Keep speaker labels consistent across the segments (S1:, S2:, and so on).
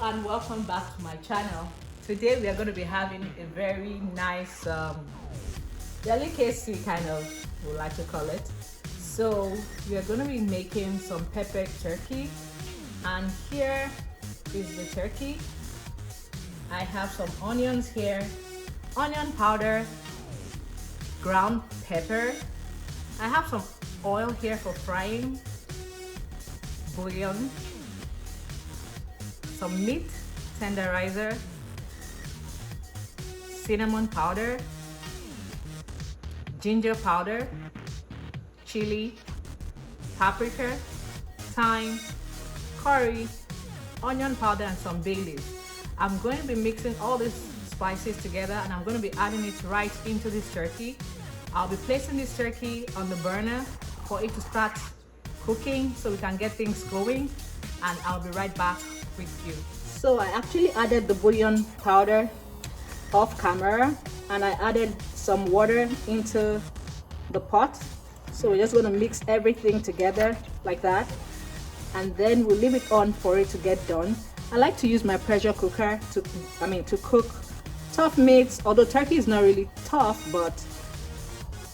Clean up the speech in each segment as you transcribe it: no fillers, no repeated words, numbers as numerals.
S1: and welcome back to my channel. Today we are going to be having a very nice delicacy, kind of we like to call it. So we are going to be making some pepper turkey, and here is the turkey. I have some onions here, onion powder, ground pepper. I have some oil here for frying, bouillon, some meat tenderizer, cinnamon powder, ginger powder, chili, paprika, thyme, curry, onion powder, and some bay leaves. I'm going to be mixing all these spices together, and I'm going to be adding it right into this turkey. I'll be placing this turkey on the burner for it to start cooking so we can get things going, and I'll be right back with you. So I actually added the bouillon powder off camera, and I added some water into the pot. So we're just going to mix everything together like that, and then we'll leave it on for it to get done. I like to use my pressure cooker to cook tough meats, although turkey is not really tough, but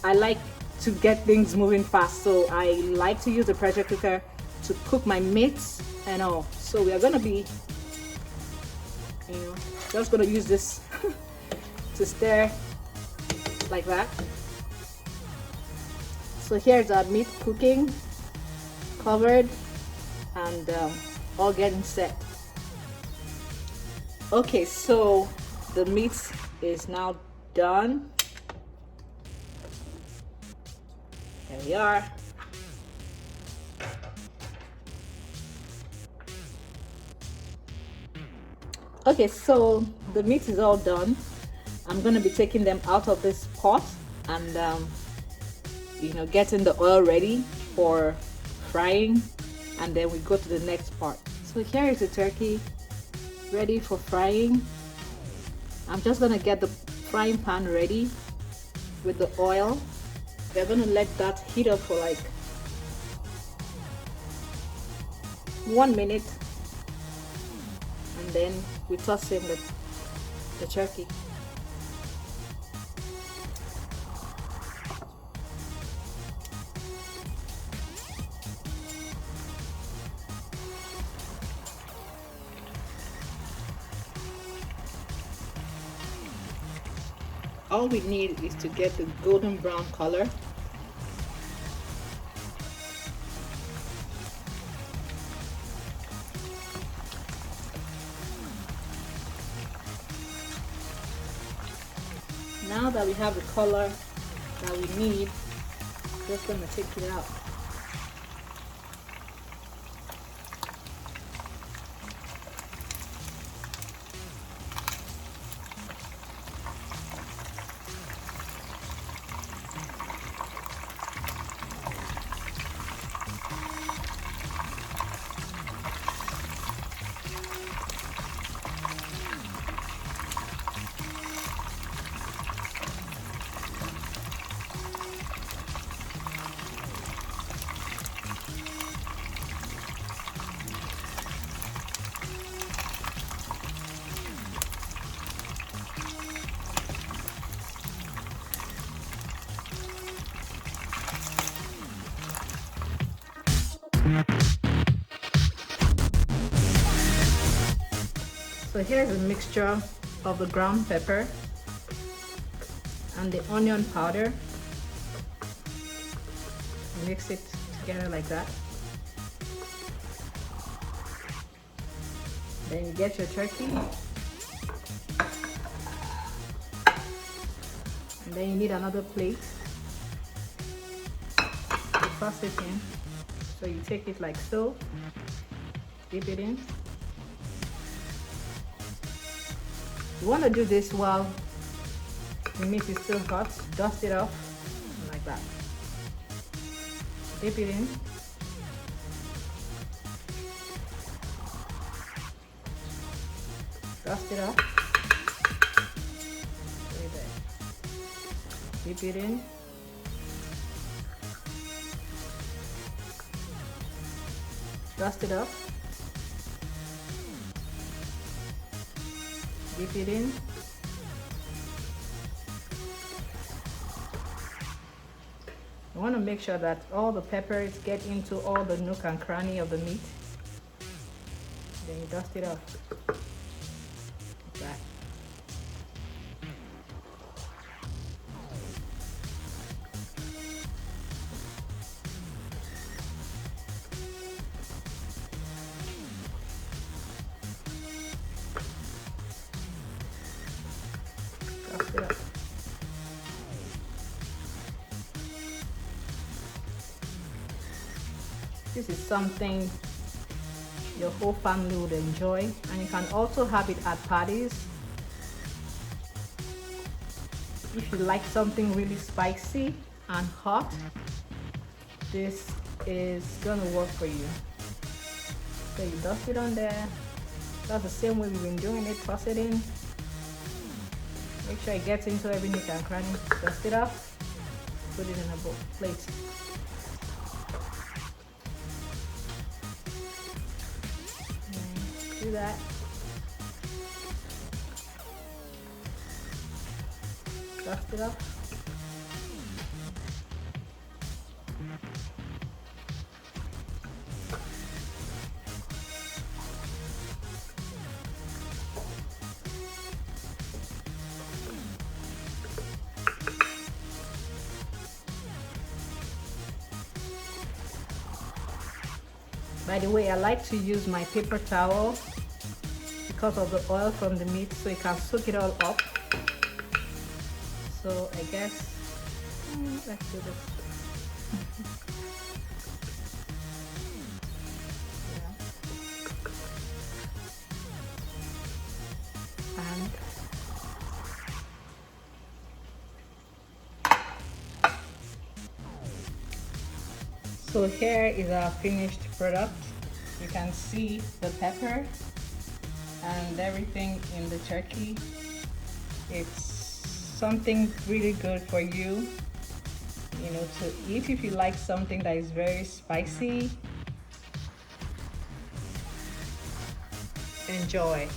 S1: I like to get things moving fast, so I like to use the pressure cooker to cook my meats and all. So we are going to be just going to use this to stir like that. So here's our meat cooking, covered and all getting set. Okay, so the meat is now done. There we are. Okay, so the meat is all done. I'm going to be taking them out of this pot and getting the oil ready for frying, and then we go to the next part. So here is the turkey ready for frying. I'm just going to get the frying pan ready with the oil. We're going to let that heat up for like 1 minute, and then we toss in the turkey. All we need is to get the golden brown color. Now that we have the color that we need, just going to take it out. So here's a mixture of the ground pepper and the onion powder. Mix it together like that. Then you get your turkey, and then you need another plate to toss it in. So you take it like so, dip it in. You want to do this while the meat is still hot. Dust it off like that. Dip it in. Dust it off. Right there. Dip it in. Dust it off. Dip it in. You want to make sure that all the peppers get into all the nook and cranny of the meat. Then you dust it off. Like that. Dust it up. This is something your whole family would enjoy, and you can also have it at parties. If you like something really spicy and hot, this is gonna work for you. So you dust it on there. That's the same way we've been doing it. Toss it in. Make sure it gets into every nook and cranny. Dust it off. Put it in a bowl, plate. Do that. Dust it up. By the way, I like to use my paper towel because of the oil from the meat, so it can soak it all up. So I guess let's do this. Yeah. And so here is our finished product. You can see the pepper and everything in the turkey. It's something really good for you, to eat if you like something that is very spicy. Enjoy.